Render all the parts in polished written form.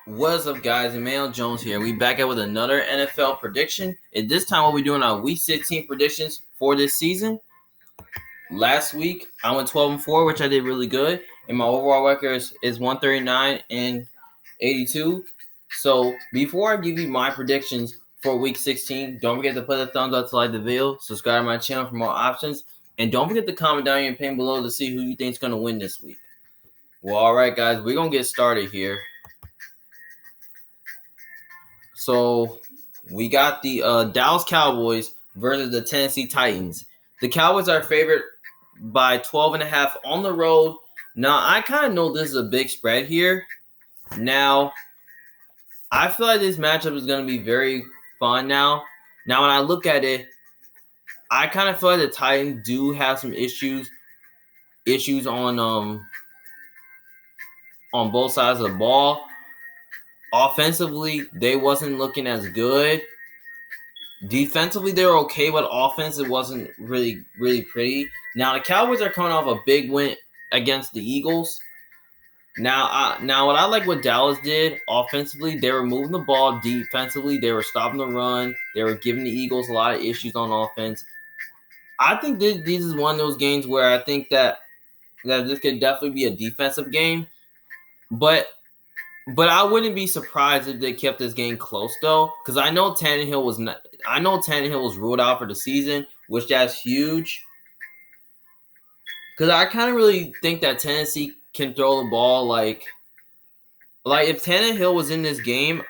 What's up, guys? Emmanuel Jones here. We back out with another NFL prediction. And this time, we'll be doing our Week 16 predictions for this season. Last week, I went 12-4, which I did really good. And my overall record is 139-82. So, before I give you my predictions for Week 16, don't forget to put a thumbs up to like the video, subscribe to my channel for more options, and don't forget to comment down your opinion below to see who you think is going to win this week. Well, all right, guys, we're going to get started here. So we got the Dallas Cowboys versus the Tennessee Titans. The Cowboys are favored by 12.5 on the road. Now, I kind of know this is a big spread here. Now, I feel like this matchup is going to be very fun now. Now, when I look at it, I kind of feel like the Titans do have some issues on both sides of the ball. Offensively, they wasn't looking as good. Defensively, they were okay, but offense, it wasn't really pretty. Now, the Cowboys are coming off a big win against the Eagles. Now, what I like what Dallas did offensively, they were moving the ball. Defensively, they were stopping the run. They were giving the Eagles a lot of issues on offense. I think this is one of those games where I think that this could definitely be a defensive game. But I wouldn't be surprised if they kept this game close, though, because I know Tannehill was ruled out for the season, which that's huge. Because I kind of really think that Tennessee can throw the ball like if Tannehill was in this game,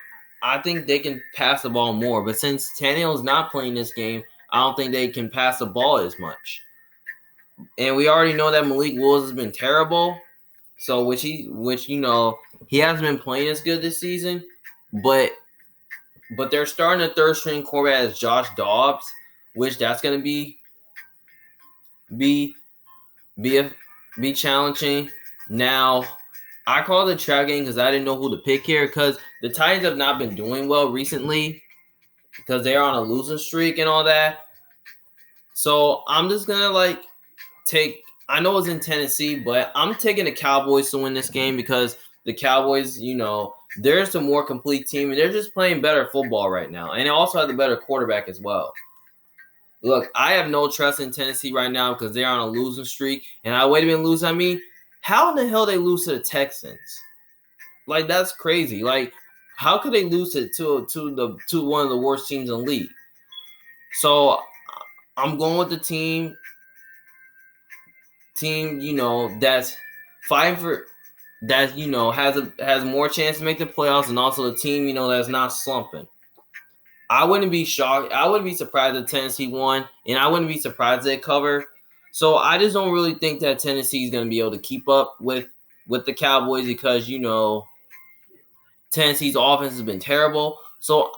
I think they can pass the ball more. But since Tannehill's not playing this game, I don't think they can pass the ball as much. And we already know that Malik Willis has been terrible. So which he hasn't been playing as good this season, but they're starting a third string quarterback as Josh Dobbs, which that's gonna be challenging. Now, I call it a trap game because I didn't know who to pick here because the Titans have not been doing well recently because they're on a losing streak and all that. So I'm just gonna take. I know it's in Tennessee, but I'm taking the Cowboys to win this game because the Cowboys, they're just a more complete team, and they're just playing better football right now. And they also have the better quarterback as well. Look, I have no trust in Tennessee right now because they're on a losing streak. And I wait a minute, lose. I mean, how in the hell they lose to the Texans? Like, that's crazy. Like, how could they lose to one of the worst teams in the league? So I'm going with the team, that's fighting for that, has more chance to make the playoffs, and also the team, that's not slumping. I wouldn't be shocked. I wouldn't be surprised if Tennessee won, and I wouldn't be surprised if they cover. So I just don't really think that Tennessee is going to be able to keep up with the Cowboys because, Tennessee's offense has been terrible. So,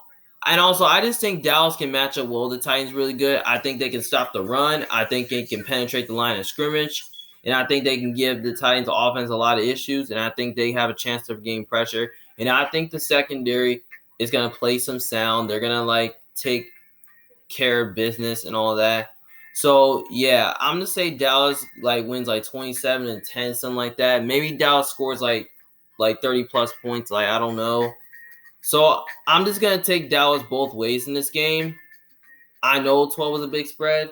and also, I just think Dallas can match up well. The Titans really good. I think they can stop the run. I think they can penetrate the line of scrimmage. And I think they can give the Titans offense a lot of issues. And I think they have a chance to gain pressure. And I think the secondary is going to play some sound. They're going to, take care of business and all that. So, yeah, I'm going to say Dallas, wins, 27-10, something like that. Maybe Dallas scores, 30-plus points. I don't know. So I'm just going to take Dallas both ways in this game. I know 12 was a big spread,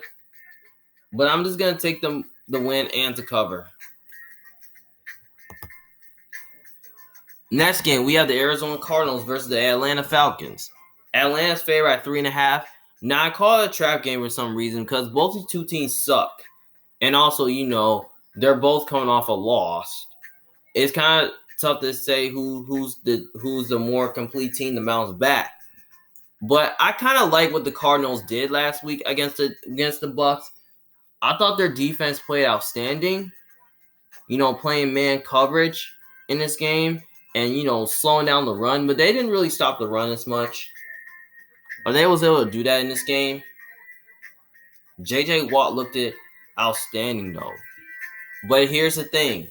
but I'm just going to take them the win and to cover. Next game, we have the Arizona Cardinals versus the Atlanta Falcons. Atlanta's favored by 3.5. Now, I call it a trap game for some reason because both these two teams suck. And also, they're both coming off a loss. It's kind of tough to say who's the more complete team to bounce back. But I kind of like what the Cardinals did last week against the Bucs. I thought their defense played outstanding. Playing man coverage in this game and slowing down the run, but they didn't really stop the run as much. Or they was able to do that in this game. J.J. Watt looked outstanding though. But here's the thing.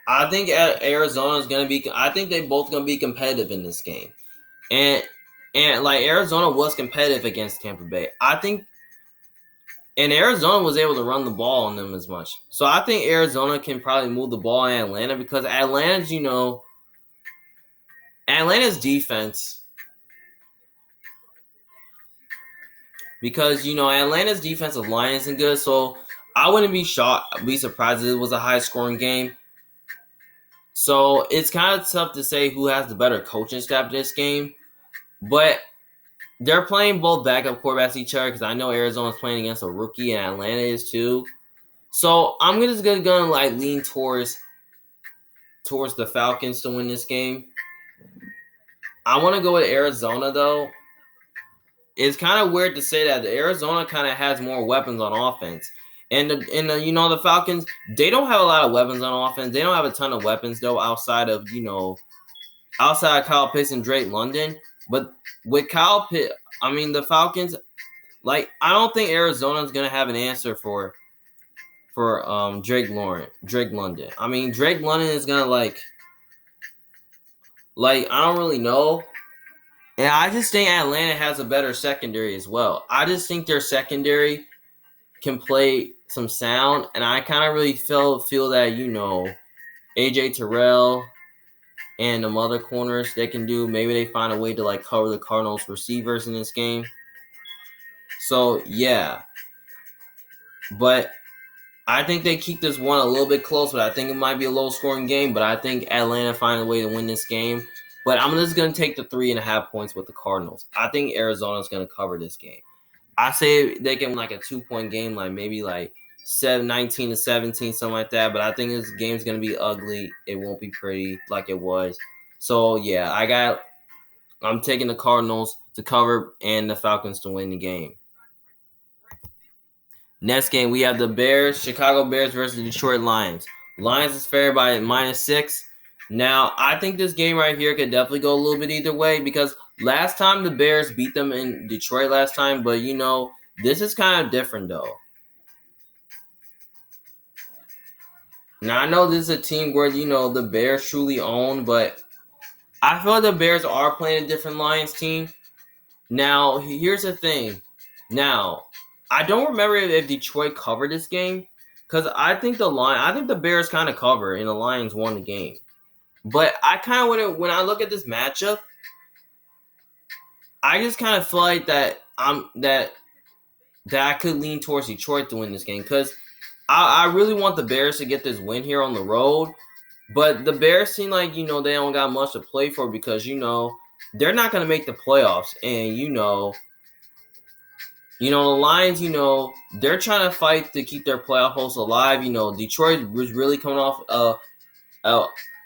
I think Arizona's going to be – I think they both going to be competitive in this game. And Arizona was competitive against Tampa Bay. I think – and Arizona was able to run the ball on them as much. So I think Arizona can probably move the ball in Atlanta because Atlanta's, Atlanta's defense, because Atlanta's defensive line isn't good, so I wouldn't be surprised if it was a high scoring game. So it's kind of tough to say who has the better coaching staff this game, but they're playing both backup quarterbacks each other, because I know Arizona's playing against a rookie and Atlanta is too. So I'm just gonna like lean towards the Falcons to win this game. I want to go with Arizona though. It's kind of weird to say that Arizona kind of has more weapons on offense. And the Falcons, they don't have a lot of weapons on offense. They don't have a ton of weapons though, outside of Kyle Pitts and Drake London. But with Kyle Pitt, I mean the Falcons, like I don't think Arizona's gonna have an answer for Drake London. I mean Drake London is gonna like I don't really know. And I just think Atlanta has a better secondary as well. I just think their secondary can play some sound, and I kind of really feel that AJ Terrell and the other corners they can do. Maybe they find a way to like cover the Cardinals receivers in this game. So yeah, but I think they keep this one a little bit close. But I think it might be a low scoring game. But I think Atlanta find a way to win this game. But I'm just going to take the 3.5 points with the Cardinals. I think Arizona's going to cover this game. I say they can like a 2-point game, like maybe like 19-17, something like that. But I think this game's going to be ugly. It won't be pretty like it was. So, yeah, I'm taking the Cardinals to cover and the Falcons to win the game. Next game, we have the Chicago Bears versus the Detroit Lions. Lions is favored by -6. Now, I think this game right here could definitely go a little bit either way, because last time the Bears beat them in Detroit last time, but this is kind of different though. Now, I know this is a team where, the Bears truly own, but I feel like the Bears are playing a different Lions team. Now, here's the thing. Now, I don't remember if Detroit covered this game, because I think the Bears kind of cover and the Lions won the game. But I kind of when I look at this matchup, I just kind of feel like that I could lean towards Detroit to win this game, because I really want the Bears to get this win here on the road. But the Bears seem like they don't got much to play for, because they're not going to make the playoffs, and the Lions, they're trying to fight to keep their playoff hopes alive. Detroit was really coming off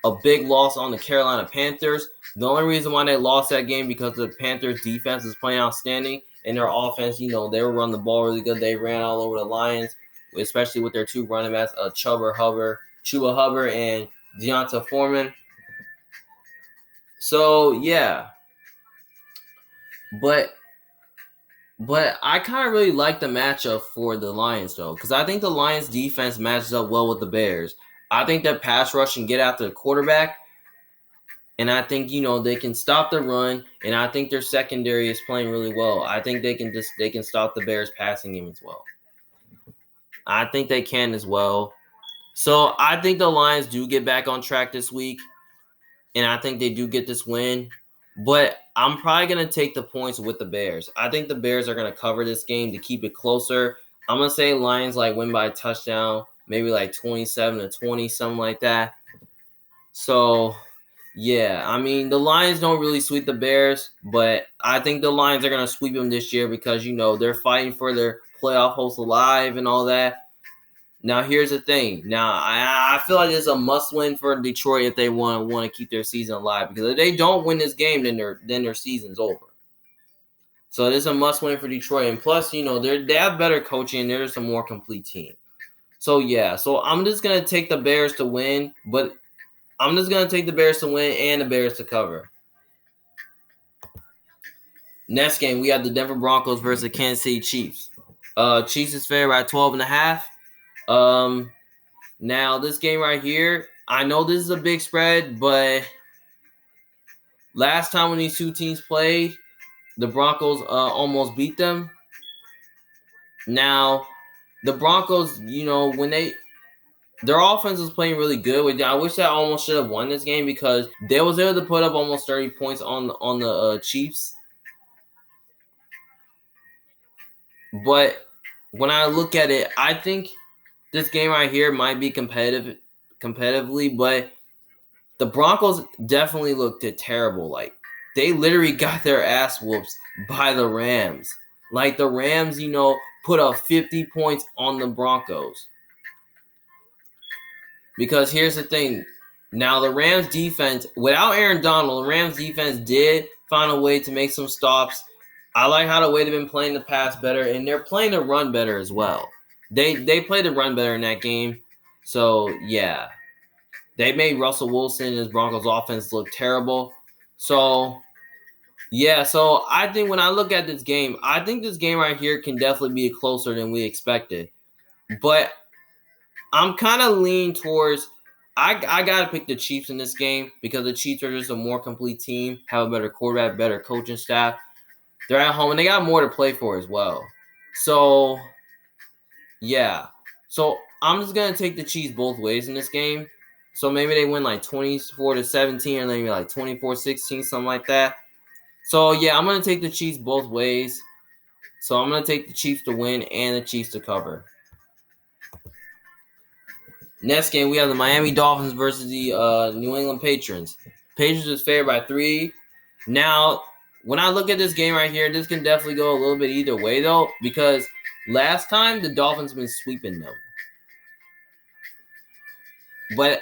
a big loss on the Carolina Panthers. The only reason why they lost that game because the Panthers defense is playing outstanding, and their offense, they were running the ball really good. They ran all over the Lions, especially with their two running backs, Chuba Hubbard and Deonta Foreman. So yeah, but I kind of really like the matchup for the Lions though, because I think the Lions defense matches up well with the Bears. I think that pass rush can get after the quarterback, and I think they can stop the run, and I think their secondary is playing really well. I think they can stop the Bears passing game as well. I think they can as well. So I think the Lions do get back on track this week, and I think they do get this win. But I'm probably going to take the points with the Bears. I think the Bears are going to cover this game to keep it closer. I'm going to say Lions win by a touchdown, maybe 27-20, something like that. So, yeah, I mean, the Lions don't really sweep the Bears, but I think the Lions are going to sweep them this year because, they're fighting for their playoff hopes alive and all that. Now, here's the thing. Now, I feel like it's a must-win for Detroit if they want to keep their season alive. Because if they don't win this game, then their season's over. So it is a must-win for Detroit. And plus, they have better coaching and they're just a more complete team. So, yeah. So, I'm just going to take the Bears to win. But I'm just going to take the Bears to win and the Bears to cover. Next game, we have the Denver Broncos versus the Kansas City Chiefs. Chiefs is favored by 12.5. Now this game right here, I know this is a big spread, but last time when these two teams played, the Broncos almost beat them. Now, the Broncos, when they their offense was playing really good. I wish they almost should have won this game because they was able to put up almost 30 points on the Chiefs. But when I look at it, I think this game right here might be competitively, but the Broncos definitely looked terrible. Like, they literally got their ass whoops by the Rams. Like, the Rams, put up 50 points on the Broncos. Because here's the thing. Now, the Rams defense, without Aaron Donald, the Rams defense did find a way to make some stops. I like how the way they've been playing the pass better, and they're playing the run better as well. They played the run better in that game. So, yeah. They made Russell Wilson and his Broncos offense look terrible. So, yeah. So, I think when I look at this game, I think this game right here can definitely be closer than we expected. But I'm kind of leaning towards I got to pick the Chiefs in this game because the Chiefs are just a more complete team, have a better quarterback, better coaching staff. They're at home, and they got more to play for as well. So, yeah. So, I'm just going to take the Chiefs both ways in this game. So, maybe they win like 24-17 or maybe like 24-16, something like that. So, yeah, I'm going to take the Chiefs both ways. So, I'm going to take the Chiefs to win and the Chiefs to cover. Next game, we have the Miami Dolphins versus the New England Patriots. Patriots is favored by 3. Now, when I look at this game right here, this can definitely go a little bit either way, though, because last time the Dolphins been sweeping them. But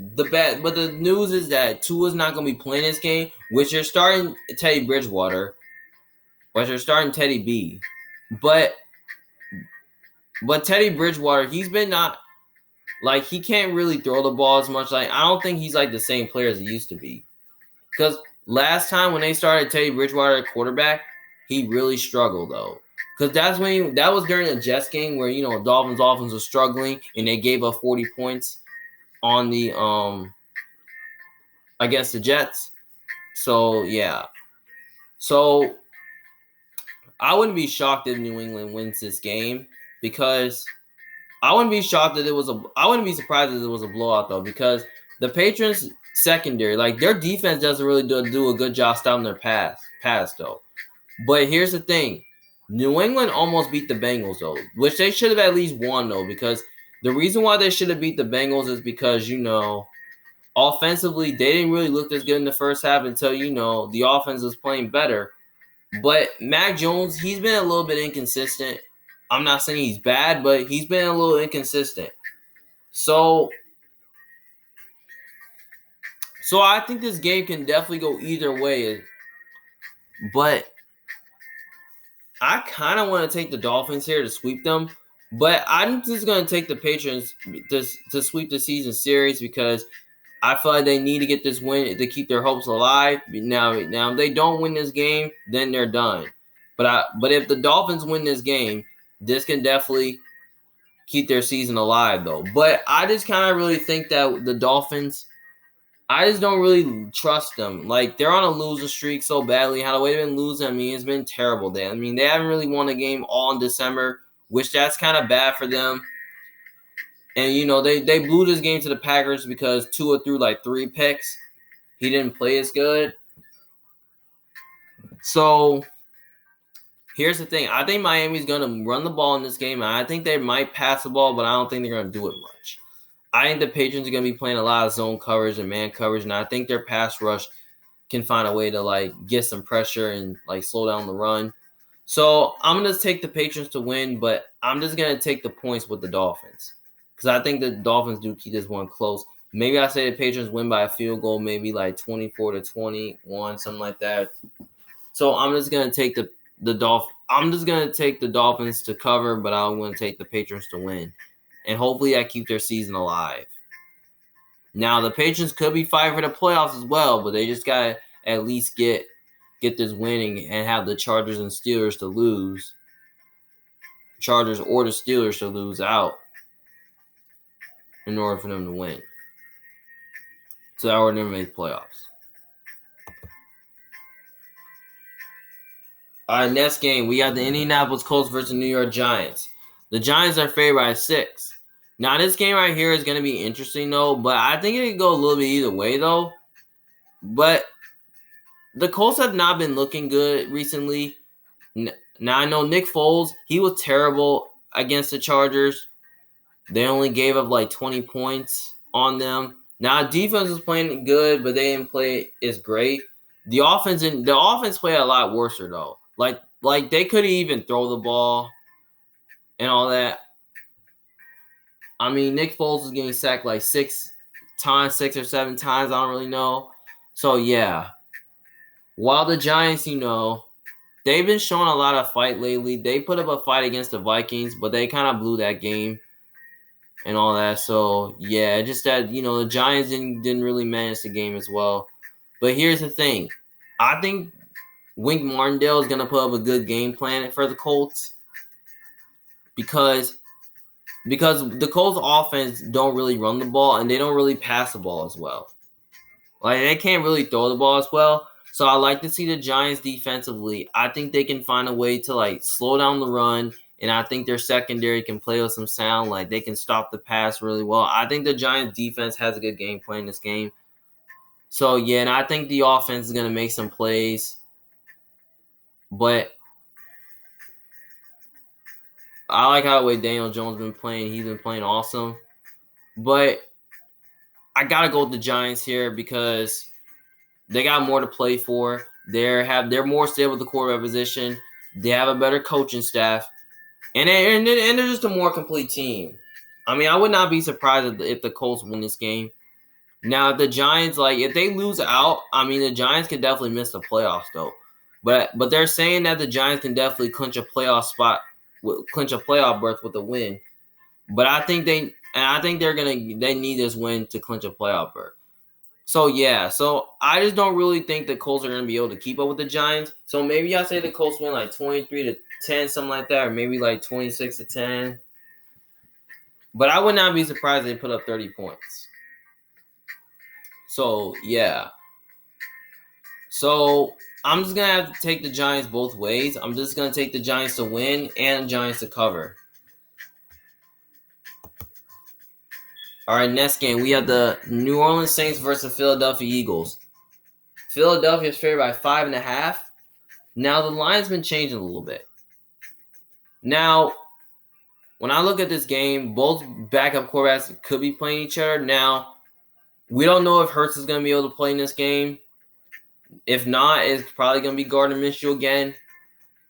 the news is that Tua's not going to be playing this game, which you're starting Teddy Bridgewater, which you're starting Teddy B. But Teddy Bridgewater, he's been not. Like, he can't really throw the ball as much. Like, I don't think he's like the same player as he used to be. Because last time when they started Teddy Bridgewater at quarterback, he really struggled, though. Because that was during the Jets game where, Dolphins offense was struggling and they gave up 40 points on the against the Jets. So, yeah. So, I wouldn't be shocked if New England wins this game because I wouldn't be surprised if it was a blowout, though, because the Patriots secondary, like, their defense doesn't really do a good job stopping their pass, though. But here's the thing. New England almost beat the Bengals, though, which they should have at least won, though, because the reason why they should have beat the Bengals is because, offensively, they didn't really look as good in the first half until, the offense was playing better. But Mac Jones, he's been a little bit inconsistent. I'm not saying he's bad, but he's been a little inconsistent. So I think this game can definitely go either way. But I kind of want to take the Dolphins here to sweep them. But I'm just going to take the Patriots to sweep the season series because I feel like they need to get this win to keep their hopes alive. Now if they don't win this game, then they're done. But if the Dolphins win this game, this can definitely keep their season alive, though. But I just kind of really think that the Dolphins, I just don't really trust them. Like, they're on a losing streak so badly. How the way they've been losing, it's been terrible. They haven't really won a game all in December, which that's kind of bad for them. And, they blew this game to the Packers because Tua threw like 3 picks. He didn't play as good. So, here's the thing. I think Miami's going to run the ball in this game. I think they might pass the ball, but I don't think they're going to do it much. I think the Patriots are going to be playing a lot of zone coverage and man coverage, and I think their pass rush can find a way to, like, get some pressure and, like, slow down the run. So I'm going to take the Patriots to win, but I'm just going to take the points with the Dolphins because I think the Dolphins do keep this one close. Maybe I say the Patriots win by a field goal, maybe like 24-21, something like that. So I'm just going to take the Dolphins to cover, but I'm going to take the Patriots to win. And hopefully that keeps their season alive. Now, the Patriots could be fighting for the playoffs as well, but they just got to at least get this winning and have the Chargers and Steelers to lose. Chargers or the Steelers to lose out in order for them to win. So that would never make the playoffs. All right, next game, we got the Indianapolis Colts versus New York Giants. The Giants are favored by 6. Now, this game right here is going to be interesting, though, but I think it could go a little bit either way, though. But the Colts have not been looking good recently. Now, I know Nick Foles, he was terrible against the Chargers. They only gave up like 20 points on them. Now, defense was playing good, but they didn't play as great. The offense played a lot worse, though. Like they couldn't even throw the ball and all that. I mean, Nick Foles was getting sacked like 6 or 7 times. I don't really know. So, yeah. While the Giants, they've been showing a lot of fight lately. They put up a fight against the Vikings, but they kind of blew that game and all that. So, yeah, just that, the Giants didn't really manage the game as well. But here's the thing. I think Wink Martindale is going to put up a good game plan for the Colts because the Colts offense don't really run the ball and they don't really pass the ball as well. Like, they can't really throw the ball as well. So I like to see the Giants defensively. I think they can find a way to, like, slow down the run, and I think their secondary can play with some sound. Like, they can stop the pass really well. I think the Giants defense has a good game plan in this game. So, yeah, and I think the offense is going to make some plays. But I like how the way Daniel Jones been playing. He's been playing awesome. But I got to go with the Giants here because they got more to play for. They're more stable at the quarterback position. They have a better coaching staff. And they're just a more complete team. I mean, I would not be surprised if the Colts win this game. Now, if the Giants, if they lose out, I mean, the Giants can definitely miss the playoffs, though. But they're saying that the Giants can definitely clinch a playoff berth with a win. But I think they need this win to clinch a playoff berth. So, yeah. So, I just don't really think the Colts are going to be able to keep up with the Giants. So, maybe I say the Colts win like 23-10, something like that, or maybe like 26-10. But I would not be surprised if they put up 30 points. So, yeah. So, I'm just going to have to take the Giants both ways. I'm just going to take the Giants to win and the Giants to cover. All right, next game. We have the New Orleans Saints versus Philadelphia Eagles. Philadelphia is favored by 5.5. Now, the line's been changing a little bit. Now, when I look at this game, both backup quarterbacks could be playing each other. Now, we don't know if Hurts is going to be able to play in this game. If not, it's probably going to be Gardner Minshew again.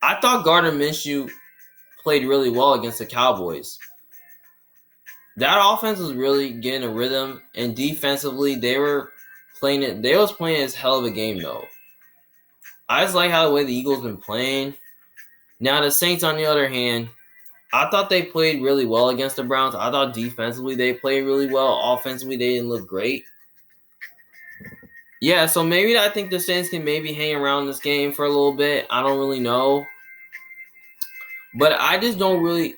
I thought Gardner Minshew played really well against the Cowboys. That offense was really getting a rhythm, and defensively, they were playing it. They was playing as hell of a game, though. I just like how the way the Eagles been playing. Now, the Saints, on the other hand, I thought they played really well against the Browns. I thought defensively they played really well. Offensively, they didn't look great. Yeah, so maybe I think the Saints can maybe hang around this game for a little bit. I don't really know. But I just don't really...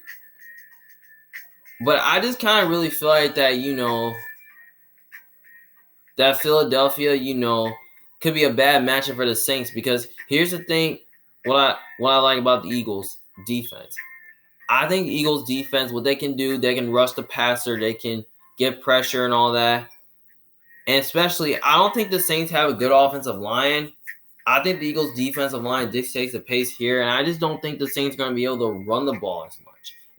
But I just kind of really feel like that, that Philadelphia, could be a bad matchup for the Saints because here's the thing, what I like about the Eagles defense. I think the Eagles defense, what they can do, they can rush the passer, they can get pressure and all that. And especially, I don't think the Saints have a good offensive line. I think the Eagles defensive line dictates the pace here, and I just don't think the Saints are going to be able to run the ball as much.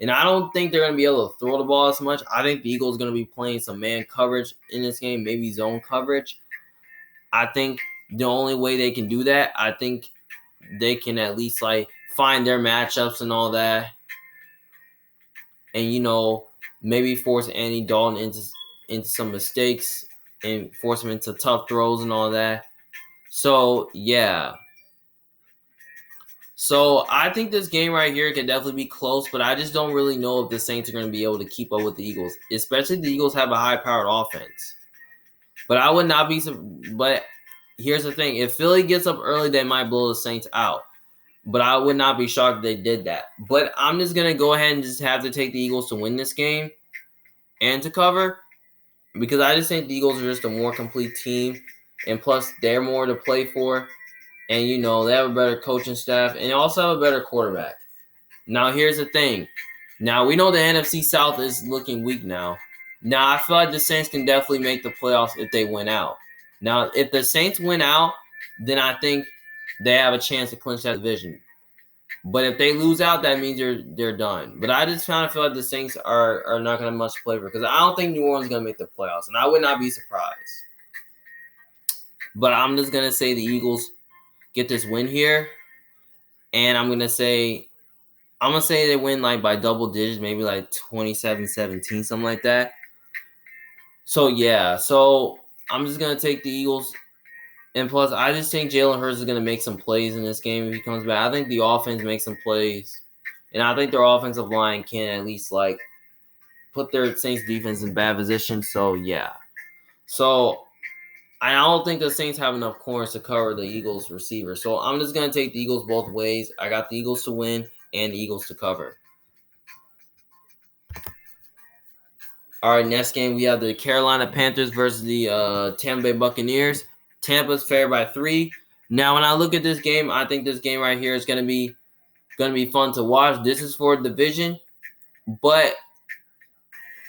And I don't think they're going to be able to throw the ball as much. I think the Eagles are going to be playing some man coverage in this game, maybe zone coverage. I think the only way they can do that, I think they can at least find their matchups and all that. And, maybe force Andy Dalton into some mistakes and force him into tough throws and all that. So, yeah. So, I think this game right here can definitely be close, but I just don't really know if the Saints are going to be able to keep up with the Eagles, especially the Eagles have a high-powered offense. But I would not be – but here's the thing. If Philly gets up early, they might blow the Saints out. But I would not be shocked if they did that. But I'm just going to go ahead and just have to take the Eagles to win this game and to cover because I just think the Eagles are just a more complete team. And plus, they're more to play for. And, they have a better coaching staff. And they also have a better quarterback. Now, here's the thing. Now, we know the NFC South is looking weak now. Now, I feel like the Saints can definitely make the playoffs if they win out. Now, if the Saints win out, then I think they have a chance to clinch that division. But if they lose out, that means they're done. But I just kind of feel like the Saints are not going to much play for, because I don't think New Orleans is going to make the playoffs, and I would not be surprised. But I'm just going to say the Eagles get this win here, and I'm going to say they win like by double digits, maybe like 27-17, something like that. So, yeah. So, I'm just going to take the Eagles. And plus, I just think Jalen Hurts is going to make some plays in this game if he comes back. I think the offense makes some plays. And I think their offensive line can at least, like, put their Saints defense in bad position. So, yeah. So, I don't think the Saints have enough corners to cover the Eagles receiver. So, I'm just going to take the Eagles both ways. I got the Eagles to win and the Eagles to cover. All right, next game, we have the Carolina Panthers versus the Tampa Bay Buccaneers. Tampa's favored by 3. Now, when I look at this game, I think this game right here is going to be fun to watch. This is for division, but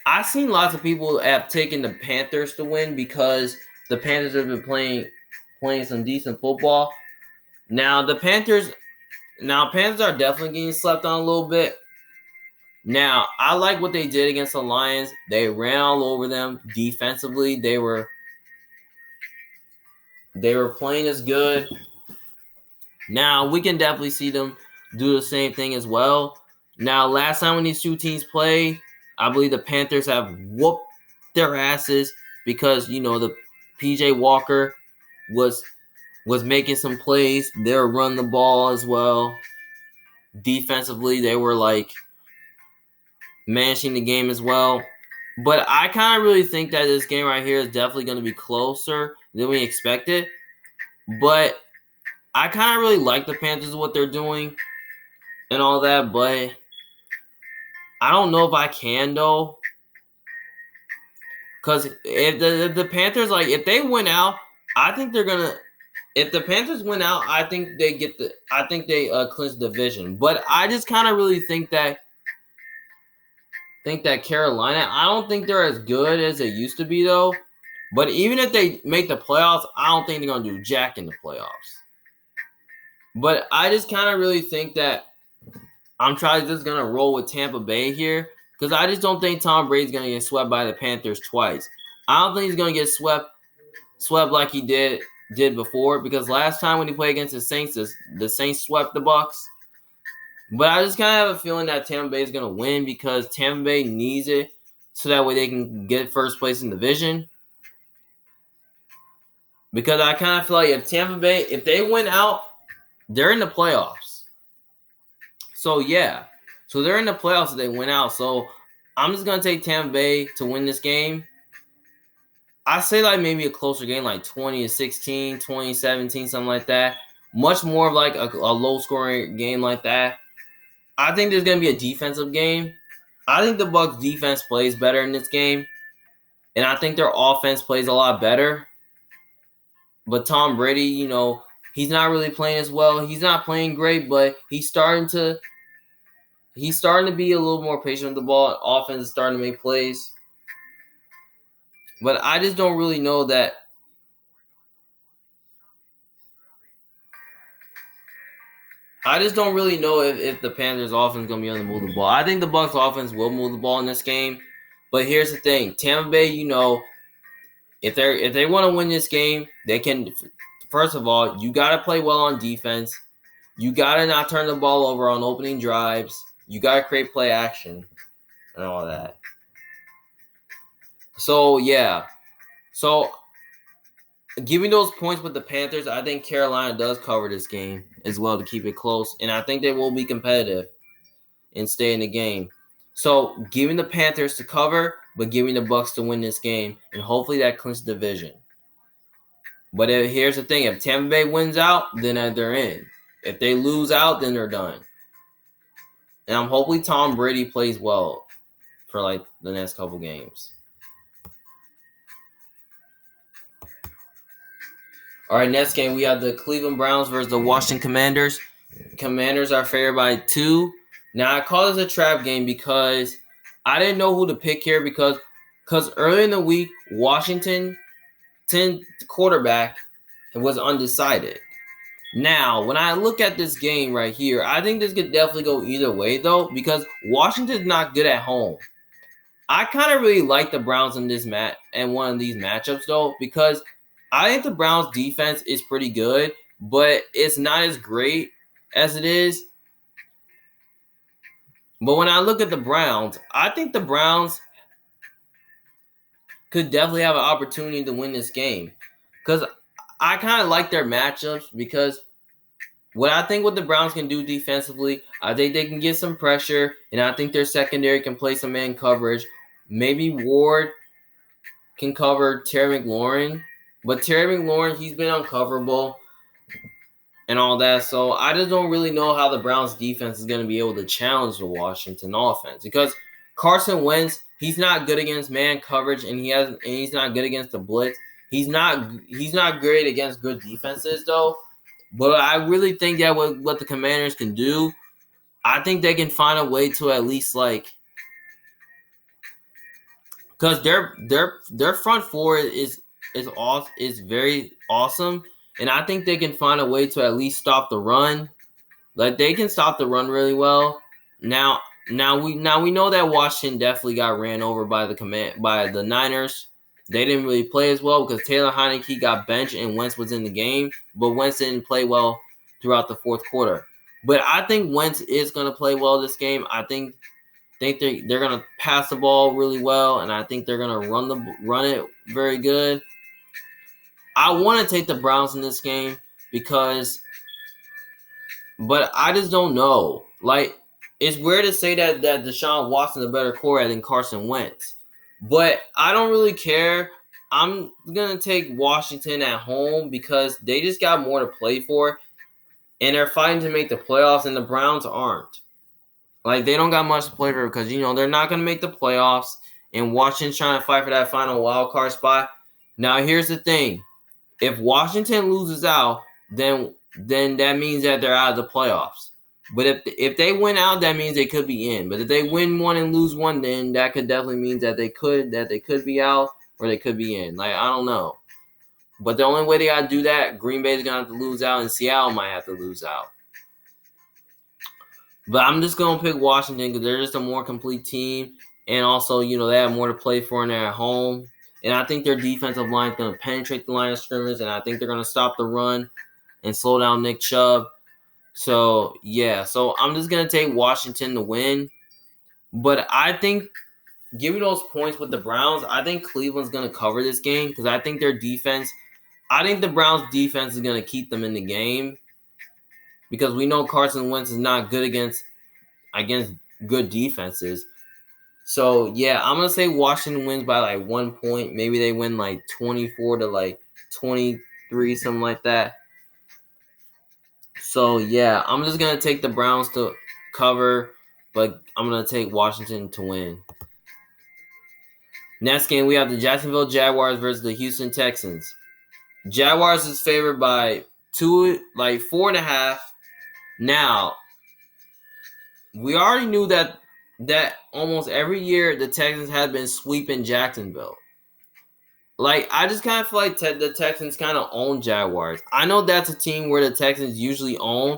I've seen lots of people have taken the Panthers to win because the Panthers have been playing some decent football. Now, Panthers are definitely getting slept on a little bit. Now, I like what they did against the Lions. They ran all over them defensively. They were playing as good. Now, we can definitely see them do the same thing as well. Now, last time when these two teams played, I believe the Panthers have whooped their asses because, the PJ Walker was making some plays. They were running the ball as well. Defensively, they were like managing the game as well. But I kind of really think that this game right here is definitely going to be closer than we expected. But I kind of really like the Panthers, what they're doing and all that. But I don't know if I can, though. Because if the Panthers, like, if they win out, I think they're going to. If the Panthers win out, I think they clinch the division. But I just kind of really think that Carolina, I don't think they're as good as they used to be, though. But even if they make the playoffs, I don't think they're going to do jack in the playoffs. But I just kind of really think that I'm just going to roll with Tampa Bay here, because I just don't think Tom Brady's going to get swept by the Panthers twice. I don't think he's going to get swept like he did before, because last time when he played against the Saints, the Saints swept the Bucks. But I just kind of have a feeling that Tampa Bay is going to win, because Tampa Bay needs it so that way they can get first place in the division. Because I kind of feel like if Tampa Bay, if they win out, they're in the playoffs. So, yeah. So, they're in the playoffs if they win out. So, I'm just going to take Tampa Bay to win this game. I say like maybe a closer game, like 20-16, 20-17, something like that. Much more of like a low-scoring game like that. I think there's going to be a defensive game. I think the Bucs defense plays better in this game. And I think their offense plays a lot better. But Tom Brady, he's not really playing as well. He's not playing great, but he's starting to be a little more patient with the ball. Offense is starting to make plays. But I just don't really know that. I just don't really know if the Panthers offense is going to be able to move the ball. I think the Bucs offense will move the ball in this game. But here's the thing. Tampa Bay, if they want to win this game, they can. First of all, you got to play well on defense. You got to not turn the ball over on opening drives. You got to create play action and all that. So, yeah. So, giving those points with the Panthers, I think Carolina does cover this game as well to keep it close. And I think they will be competitive and stay in the game. So, giving the Panthers to cover, but giving the Bucs to win this game. And hopefully that clinches the division. But here's the thing. If Tampa Bay wins out, then they're in. If they lose out, then they're done. And I'm hoping Tom Brady plays well for like the next couple games. All right, next game we have the Cleveland Browns versus the Washington Commanders. Commanders are favored by 2. Now I call this a trap game because I didn't know who to pick here because early in the week Washington 10 quarterback was undecided. Now, when I look at this game right here, I think this could definitely go either way though because Washington's not good at home. I kind of really like the Browns in this match and one of these matchups though because I think the Browns defense is pretty good, but it's not as great as it is. But when I look at the Browns, I think the Browns could definitely have an opportunity to win this game because I kind of like their matchups because what I think what the Browns can do defensively, I think they can get some pressure, and I think their secondary can play some man coverage. Maybe Ward can cover Terry McLaurin, but Terry McLaurin, he's been uncoverable and all that. So I just don't really know how the Browns defense is going to be able to challenge the Washington offense because Carson Wentz, he's not good against man coverage, and he's not good against the blitz. He's not great against good defenses though. But I really think that what the Commanders can do, I think they can find a way to at least because their front four is very awesome, and I think they can find a way to at least stop the run. Like they can stop the run really well. Now we know that Washington definitely got ran over by the Niners. They didn't really play as well because Taylor Heinicke got benched and Wentz was in the game, but Wentz didn't play well throughout the fourth quarter. But I think Wentz is going to play well this game. I think they're going to pass the ball really well, and I think they're going to run it very good. I want to take the Browns in this game but I just don't know. Like, it's weird to say that Deshaun Watson's a better quarterback than Carson Wentz. But I don't really care. I'm going to take Washington at home because they just got more to play for. And they're fighting to make the playoffs, and the Browns aren't. Like, they don't got much to play for because, they're not going to make the playoffs. And Washington's trying to fight for that final wild card spot. Now, here's the thing. If Washington loses out, then that means that they're out of the playoffs. But if they win out, that means they could be in. But if they win one and lose one, then that could definitely mean that they could be out or they could be in. Like, I don't know. But the only way they gotta do that, Green Bay's gonna have to lose out, and Seattle might have to lose out. But I'm just gonna pick Washington because they're just a more complete team, and also they have more to play for and they're at home. And I think their defensive line is gonna penetrate the line of scrimmage, and I think they're gonna stop the run and slow down Nick Chubb. So, yeah. So, I'm just going to take Washington to win. But I think, giving those points with the Browns, I think Cleveland's going to cover this game because I think the Browns' defense is going to keep them in the game because we know Carson Wentz is not good against good defenses. So, yeah, I'm going to say Washington wins by 1 point. Maybe they win 24 to 23, something like that. So, yeah, I'm just going to take the Browns to cover, but I'm going to take Washington to win. Next game, we have the Jacksonville Jaguars versus the Houston Texans. Jaguars is favored by 4.5. Now, we already knew that almost every year the Texans have been sweeping Jacksonville. I just kind of feel like the Texans kind of own Jaguars. I know that's a team where the Texans usually own,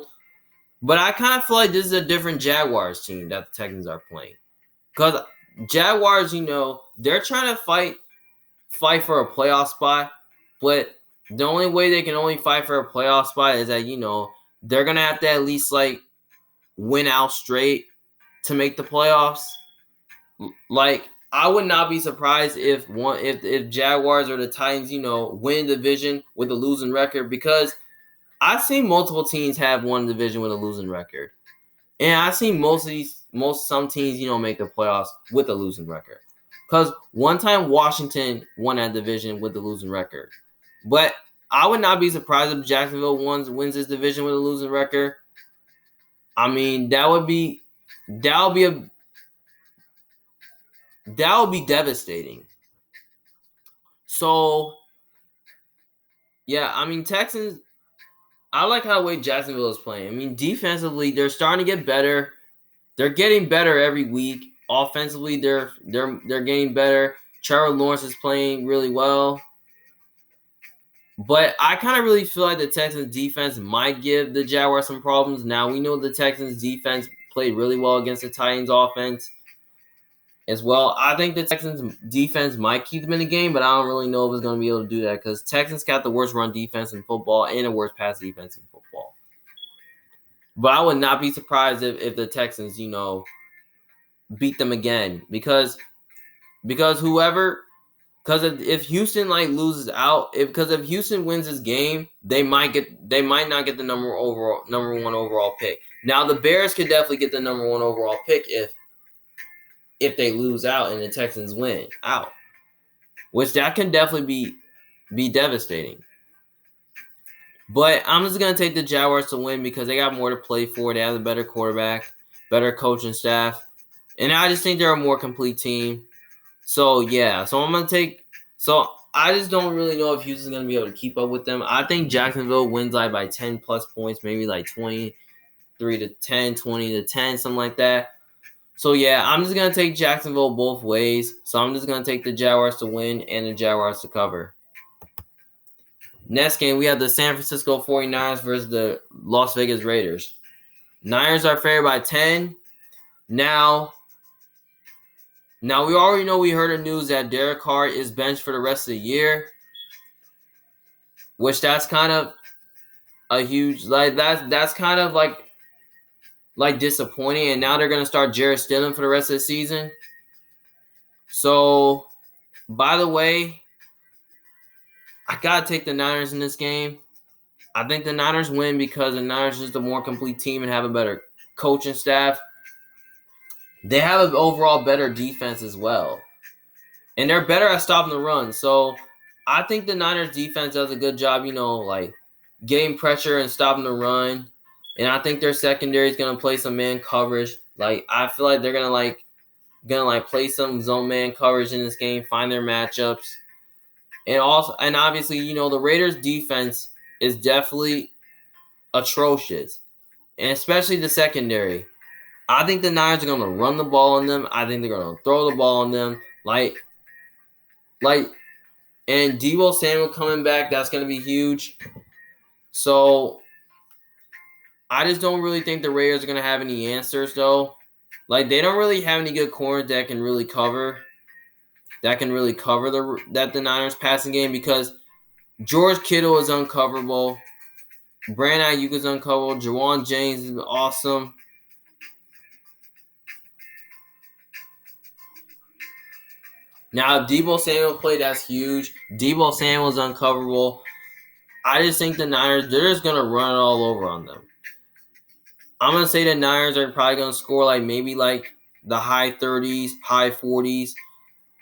but I kind of feel like this is a different Jaguars team that the Texans are playing. Because Jaguars, they're trying to fight for a playoff spot, but the only way they can only fight for a playoff spot is that, they're going to have to at least, win out straight to make the playoffs. I would not be surprised if Jaguars or the Titans, win the division with a losing record because I've seen multiple teams have won the division with a losing record. And I've seen some teams, make the playoffs with a losing record. Because one time Washington won that division with a losing record. But I would not be surprised if Jacksonville wins this division with a losing record. I mean, that would be devastating. So, yeah, I mean, Texans, I like how the way Jacksonville is playing. I mean, defensively, they're starting to get better. they're getting better every week. Offensively, they're getting better. Trevor Lawrence is playing really well. But I kind of really feel like the Texans defense might give the Jaguars some problems. Now, we know the Texans defense played really well against the Titans offense as well. I think the Texans defense might keep them in the game, but I don't really know if it's going to be able to do that because Texans got the worst run defense in football and the worst pass defense in football. But I would not be surprised if the Texans, beat them again because if Houston loses out, if Houston wins this game, they might not get the number one overall pick. Now the Bears could definitely get the number one overall pick if they lose out and the Texans win out, which that can definitely be devastating. But I'm just gonna take the Jaguars to win because they got more to play for. They have a better quarterback, better coaching staff, and I just think they're a more complete team. So, yeah. So, I'm going to take – so, I just don't really know if Houston's going to be able to keep up with them. I think Jacksonville wins by 10-plus points, maybe 23-10, 20-10, something like that. So, yeah, I'm just going to take Jacksonville both ways. So, I'm just going to take the Jaguars to win and the Jaguars to cover. Next game, we have the San Francisco 49ers versus the Las Vegas Raiders. Niners are favored by 10. Now, we already know we heard the news that Derek Carr is benched for the rest of the year, which that's kind of a huge that's kind of like disappointing. And now they're gonna start Jarrett Stidham for the rest of the season. So, by the way, I gotta take the Niners in this game. I think the Niners win because the Niners is the more complete team and have a better coaching staff. They have an overall better defense as well. And they're better at stopping the run. So I think the Niners defense does a good job, getting pressure and stopping the run. And I think their secondary is gonna play some man coverage. I feel like they're gonna play some zone man coverage in this game, find their matchups. And obviously, the Raiders defense is definitely atrocious. And especially the secondary. I think the Niners are gonna run the ball on them. I think they're gonna throw the ball on them. And Deebo Samuel coming back, that's going to be huge. So, I just don't really think the Raiders are going to have any answers, though. They don't really have any good corners that can really cover the Niners passing game because George Kittle is uncoverable. Brandon Ayuk is uncoverable. Jawan James is awesome. Now, if Deebo Samuel played, that's huge. Deebo Samuel is uncoverable. I just think the Niners, they're just going to run it all over on them. I'm going to say the Niners are probably going to score maybe the high 30s, high 40s.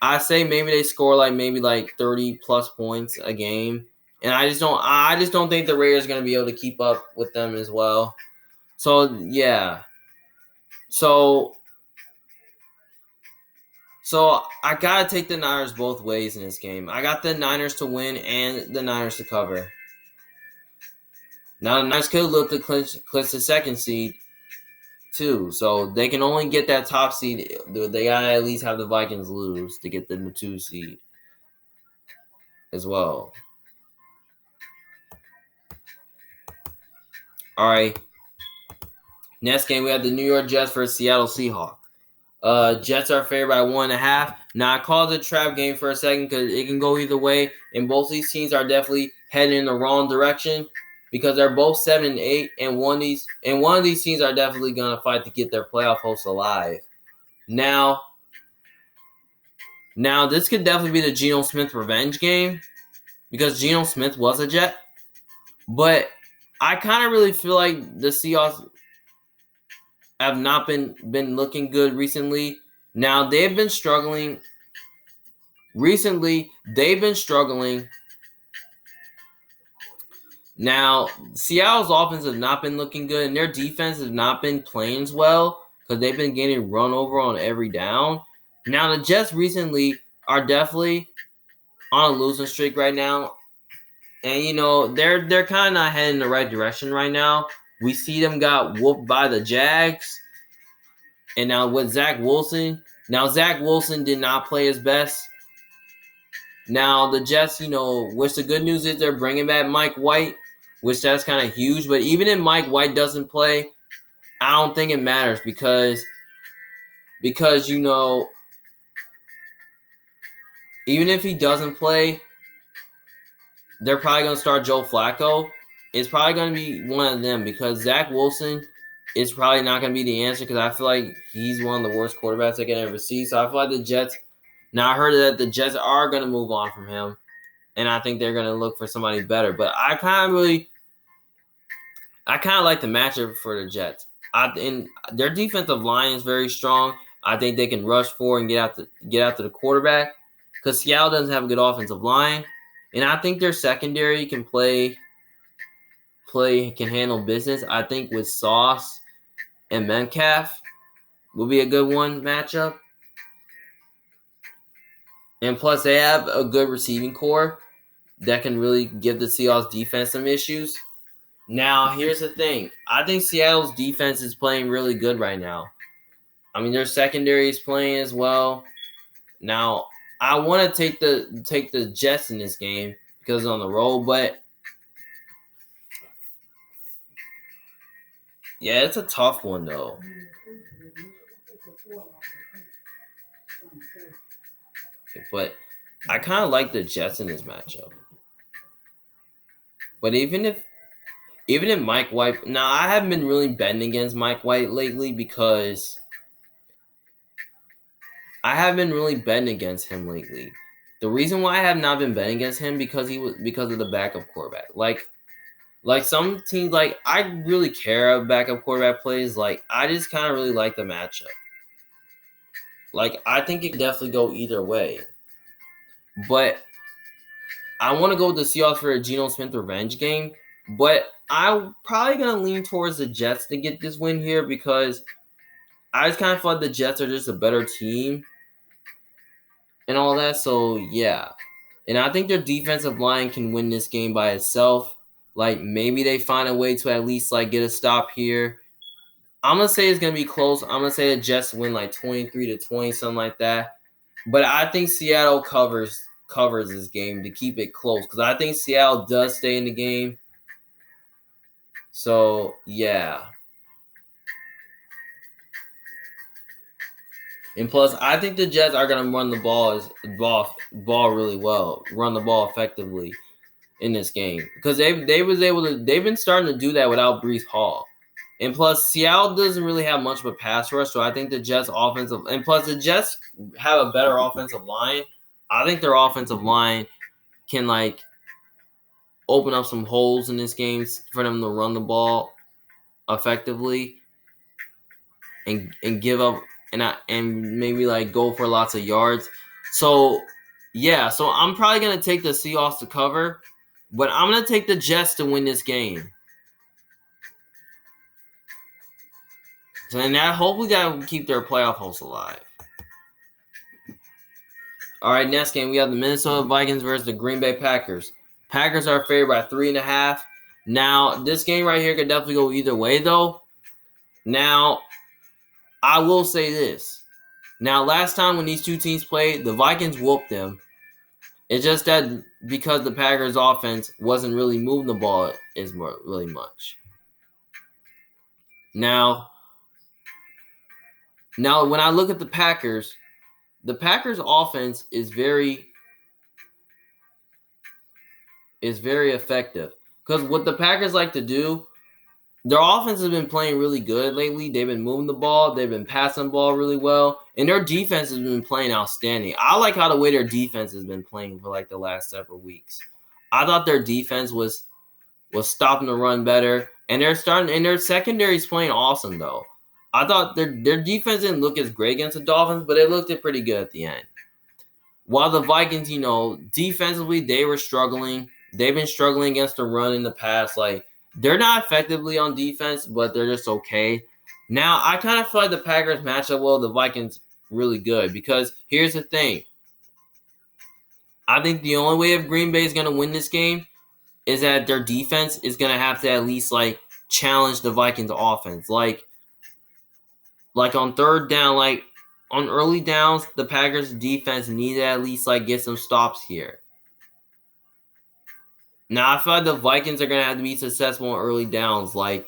I say maybe they score 30-plus points a game. And I just don't think the Raiders are going to be able to keep up with them as well. So, yeah. So I got to take the Niners both ways in this game. I got the Niners to win and the Niners to cover. Now, the Niners could look to clinch the second seed, too. So, they can only get that top seed. They got to at least have the Vikings lose to get the 2 seed as well. All right. Next game, we have the New York Jets versus Seattle Seahawks. Jets are favored by 1.5. Now, I called it a trap game for a second because it can go either way. And both these teams are definitely heading in the wrong direction because they're both 7-8. And one of these teams are definitely going to fight to get their playoff hopes alive. Now, this could definitely be the Geno Smith revenge game because Geno Smith was a Jet. But I kind of really feel like the Seahawks have not been looking good recently. Now, they've been struggling. Recently, they've been struggling. Now, Seattle's offense has not been looking good, and their defense has not been playing as well because they've been getting run over on every down. Now, the Jets recently are definitely on a losing streak right now. And, they're kind of not heading in the right direction right now. We see them got whooped by the Jags. And now with Zach Wilson, did not play his best. Now the Jets, which the good news is they're bringing back Mike White, which that's kind of huge. But even if Mike White doesn't play, I don't think it matters because even if he doesn't play, they're probably going to start Joe Flacco. It's probably going to be one of them because Zach Wilson is probably not going to be the answer because I feel like he's one of the worst quarterbacks I can ever see. So I feel like the Jets. Now I heard that the Jets are going to move on from him, and I think they're going to look for somebody better. But I kind of like the matchup for the Jets. And their defensive line is very strong. I think they can rush forward and get out to the quarterback because Seattle doesn't have a good offensive line, and I think their secondary can can handle business. I think with Sauce and Metcalf will be a good one matchup. And plus, they have a good receiving core that can really give the Seahawks defense some issues. Now, here's the thing. I think Seattle's defense is playing really good right now. I mean, their secondary is playing as well. Now, I want to take the Jets in this game because it's on the road, but yeah, it's a tough one though. But I kind of like the Jets in this matchup. But even if Mike White, now I haven't been really betting against Mike White lately because I haven't been really betting against him lately. The reason why I have not been betting against him because of the backup quarterback. Like some teams, like I really care about backup quarterback plays. Like I just kind of really like the matchup. Like I think it can definitely go either way. But I want to go with the Seahawks for a Geno Smith revenge game. But I'm probably going to lean towards the Jets to get this win here because I just kind of feel like the Jets are just a better team and all that. So, yeah. And I think their defensive line can win this game by itself. Like, maybe they find a way to at least, like, get a stop here. I'm going to say it's going to be close. I'm going to say the Jets win, like, 23-20, something like that. But I think Seattle covers this game to keep it close because I think Seattle does stay in the game. So, yeah. And plus, I think the Jets are going to run the ball really well, run the ball effectively in this game because they've been starting to do that without Breece Hall. And plus, Seattle doesn't really have much of a pass rush, so I think the Jets and plus the Jets have a better offensive line. I think their offensive line can like open up some holes in this game for them to run the ball effectively and give up and maybe like go for lots of yards. So yeah, so I'm probably gonna take the Seahawks to cover, but I'm gonna take the Jets to win this game. So and that hopefully that will keep their playoff hopes alive. All right, next game we have the Minnesota Vikings versus the Green Bay Packers. Packers are favored by 3.5. Now this game right here could definitely go either way though. Now I will say this. Now, last time when these two teams played, the Vikings whooped them. It's just that because the Packers' offense wasn't really moving the ball really much. Now, when I look at the Packers offense is very effective. Because what the Packers like to do, their offense has been playing really good lately. They've been moving the ball. They've been passing the ball really well. And their defense has been playing outstanding. I like how the way their defense has been playing for like the last several weeks. I thought their defense was stopping the run better. And their secondary is playing awesome though. I thought their defense didn't look as great against the Dolphins, but it looked pretty good at the end. While the Vikings, defensively, they were struggling. They've been struggling against the run in the past. Like, they're not effectively on defense, but they're just okay. Now, I kind of feel like the Packers match up well with the Vikings really good because here's the thing. I think the only way if Green Bay is going to win this game is that their defense is going to have to at least, like, challenge the Vikings offense. Like, like on third down, like on early downs, the Packers defense needed at least like get some stops here. Now I feel like the Vikings are gonna have to be successful on early downs. Like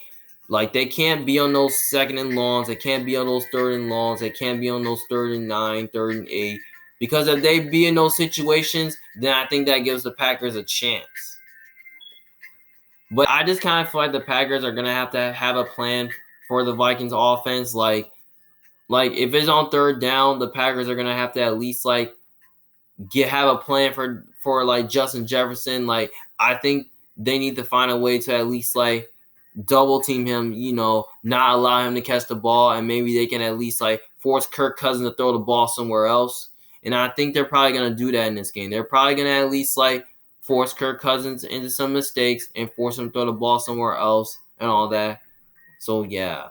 they can't be on those second and longs. They can't be on those third and longs. They can't be on those 3rd and 9, 3rd and 8. Because if they be in those situations, then I think that gives the Packers a chance. But I just kind of feel like the Packers are gonna have to have a plan for the Vikings offense. Like if it's on third down, the Packers are gonna have to at least like have a plan for like Justin Jefferson. Like I think they need to find a way to at least like double team him, not allow him to catch the ball, and maybe they can at least like force Kirk Cousins to throw the ball somewhere else. And I think they're probably gonna do that in this game. They're probably gonna at least like force Kirk Cousins into some mistakes and force him to throw the ball somewhere else and all that. So yeah.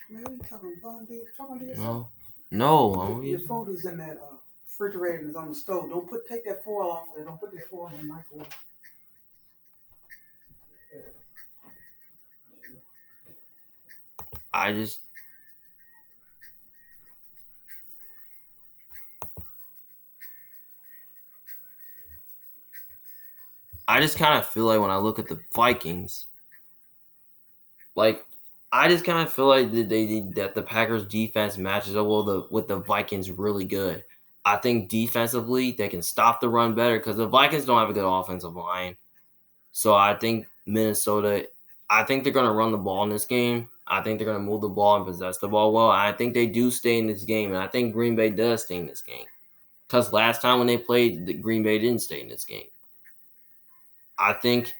Man, what are you talking about? Talking to yourself? No. Your phone is in that refrigerator and is on the stove. Take that foil off there. Don't put that foil in the microwave. I just kind of feel like when I look at the Vikings, like I just kind of feel like that the Packers defense matches up with the Vikings really good. I think defensively they can stop the run better because the Vikings don't have a good offensive line. So I think Minnesota, I think they're going to run the ball in this game. I think they're going to move the ball and possess the ball well. I think they do stay in this game, and I think Green Bay does stay in this game. Because last time when they played, Green Bay didn't stay in this game. I think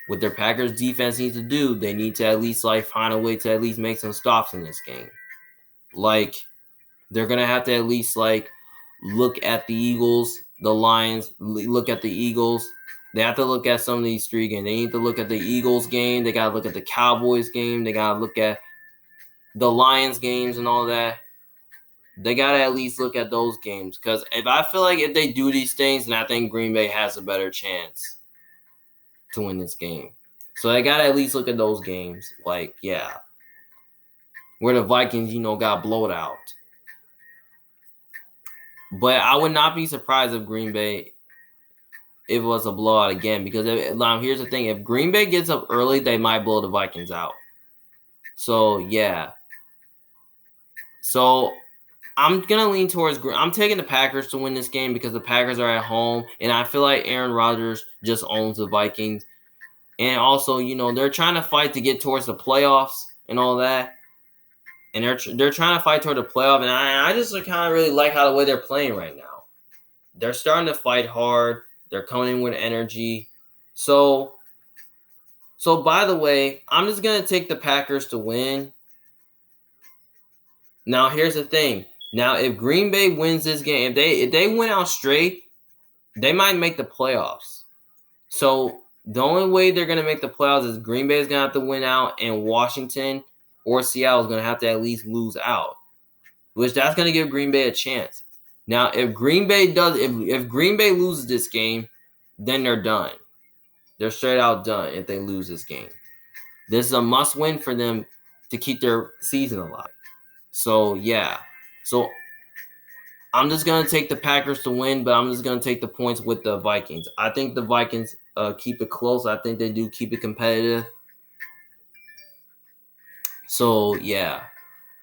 what their Packers defense needs to do, they need to at least like find a way to at least make some stops in this game. Like they're going to have to at least like look at the Eagles, the Lions, look at the Eagles. They have to look at some of these 3 games. They need to look at the Eagles game. They got to look at the Cowboys game. They got to look at the Lions games and all that. They got to at least look at those games. Because I feel like if they do these things, then I think Green Bay has a better chance to win this game. So they got to at least look at those games. Like, yeah. Where the Vikings, got blowed out. But I would not be surprised if Green Bay, if it was a blowout again, because here's the thing: if Green Bay gets up early, they might blow the Vikings out. So yeah. So I'm gonna lean towards. I'm taking the Packers to win this game because the Packers are at home, and I feel like Aaron Rodgers just owns the Vikings, and also they're trying to fight to get towards the playoffs and all that. And they're trying to fight toward the playoff, and I just kind of really like how the way they're playing right now. They're starting to fight hard. They're coming in with energy. So by the way, I'm just gonna take the Packers to win. Now here's the thing. Now if Green Bay wins this game, if they win out straight, they might make the playoffs. So the only way they're gonna make the playoffs is Green Bay is gonna have to win out, and Washington or Seattle is going to have to at least lose out, which that's going to give Green Bay a chance. Now, if Green Bay loses this game, then they're done. They're straight out done if they lose this game. This is a must-win for them to keep their season alive. So, yeah. So, I'm just going to take the Packers to win, but I'm just going to take the points with the Vikings. I think the Vikings keep it close. I think they do keep it competitive. So, yeah,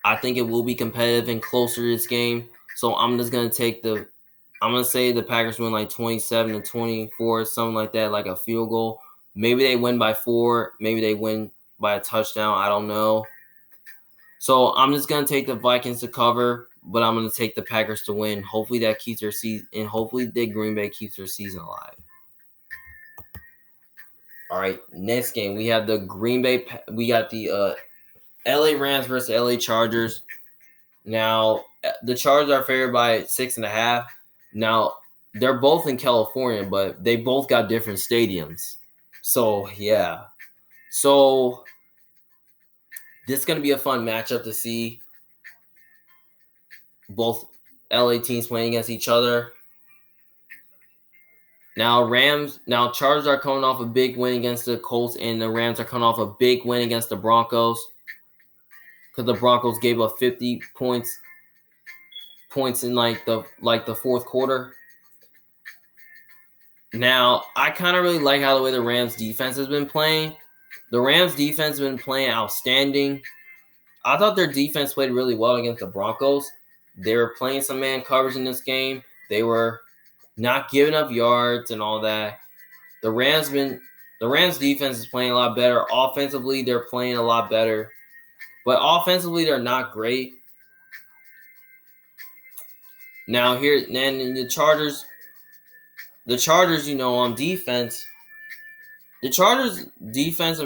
I think it will be competitive and closer this game. So, I'm just going to say the Packers win like 27-24, something like that, like a field goal. Maybe they win by 4. Maybe they win by a touchdown. I don't know. So, I'm just going to take the Vikings to cover, but I'm going to take the Packers to win. Hopefully that keeps their season, and hopefully the Green Bay keeps their season alive. All right, next game, we have the LA Rams versus LA Chargers. Now, the Chargers are favored by 6.5. Now, they're both in California, but they both got different stadiums. So, yeah. So, this is going to be a fun matchup to see. Both LA teams playing against each other. Now Chargers are coming off a big win against the Colts, and the Rams are coming off a big win against the Broncos because the Broncos gave up 50 points in like the fourth quarter. Now, I kind of really like how the way the Rams defense has been playing. The Rams defense has been playing outstanding. I thought their defense played really well against the Broncos. They were playing some man coverage in this game. They were not giving up yards and all that. The Rams defense is playing a lot better. Offensively, they're playing a lot better. But offensively, they're not great. Now then in the Chargers, on defense, the Chargers defense,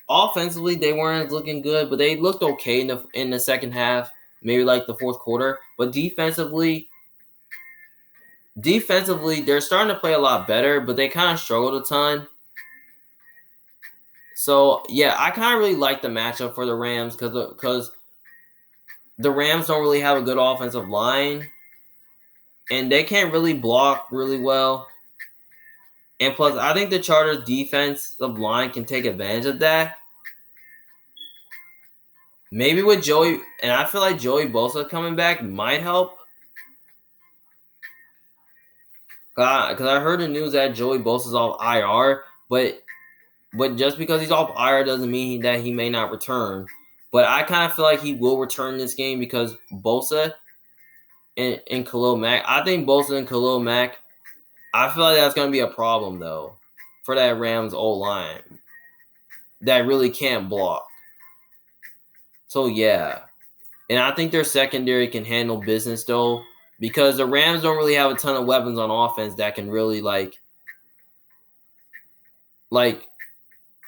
offensively they weren't looking good, but they looked okay in the second half, maybe like the fourth quarter. But defensively, they're starting to play a lot better, but they kind of struggled a ton. So yeah, I kind of really like the matchup for the Rams because the Rams don't really have a good offensive line, and they can't really block really well. And plus, I think the Chargers' defensive line can take advantage of that. Maybe with Joey, and I feel like Joey Bosa coming back might help. Because I heard the news that Joey Bosa's off IR, but just because he's off IR doesn't mean that he may not return. But I kind of feel like he will return this game because Bosa and Khalil Mack. I think Bosa and Khalil Mack, I feel like that's going to be a problem, though, for that Rams O-line that really can't block. So, yeah. And I think their secondary can handle business, though, because the Rams don't really have a ton of weapons on offense that can really, like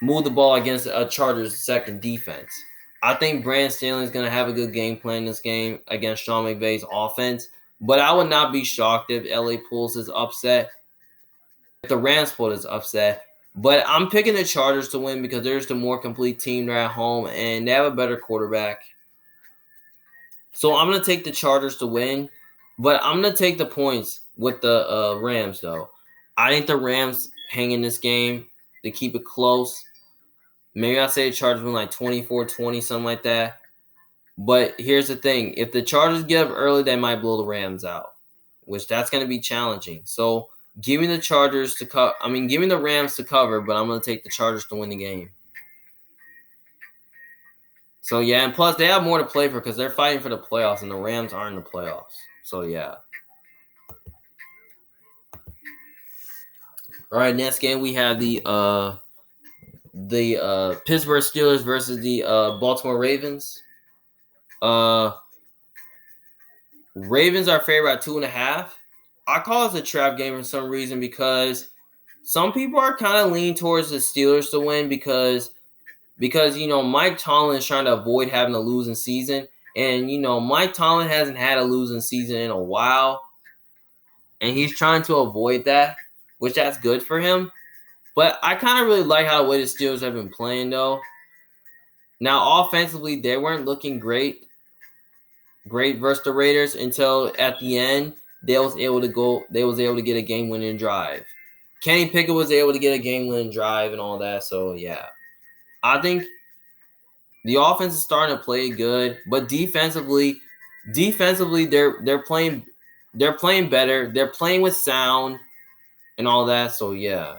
move the ball against a Chargers' second defense. I think Brandon Staley's going to have a good game plan this game against Sean McVay's offense, but I would not be shocked if LA pulls this upset, if the Rams pull this upset. But I'm picking the Chargers to win because they're just a more complete team. They're at home, and they have a better quarterback. So I'm going to take the Chargers to win, but I'm going to take the points with the Rams, though. I think the Rams hang in this game. They keep it close. Maybe I say the Chargers win like 24-20, something like that. But here's the thing. If the Chargers get up early, they might blow the Rams out, which that's going to be challenging. So give me the Chargers to give me the Rams to cover, but I'm going to take the Chargers to win the game. So, yeah, and plus they have more to play for because they're fighting for the playoffs, and the Rams aren't in the playoffs. So, yeah. All right, next game we have the Pittsburgh Steelers versus the Baltimore Ravens. Ravens are favored by 2.5. I call this a trap game for some reason because some people are kind of leaning towards the Steelers to win because Mike Tomlin is trying to avoid having a losing season, and Mike Tomlin hasn't had a losing season in a while, and he's trying to avoid that, which that's good for him. But I kind of really like how the way the Steelers have been playing, though. Now, offensively, they weren't looking great versus the Raiders until at the end they was able to get a game-winning drive. Kenny Pickett was able to get a game-winning drive and all that. So yeah, I think the offense is starting to play good, but defensively they're playing better. They're playing with sound and all that. So yeah,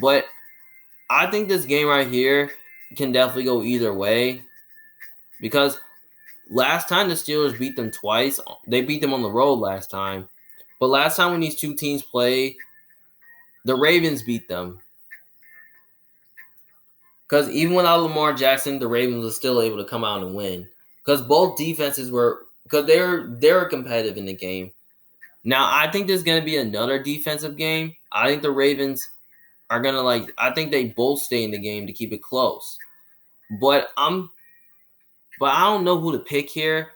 but I think this game right here can definitely go either way because last time the Steelers beat them twice. They beat them on the road last time. But last time when these two teams played, the Ravens beat them. Because even without Lamar Jackson, the Ravens were still able to come out and win. Because both defenses because they're competitive in the game. Now, I think there's going to be another defensive game. I think the Ravens are going to I think they both stay in the game to keep it close. But I don't know who to pick here.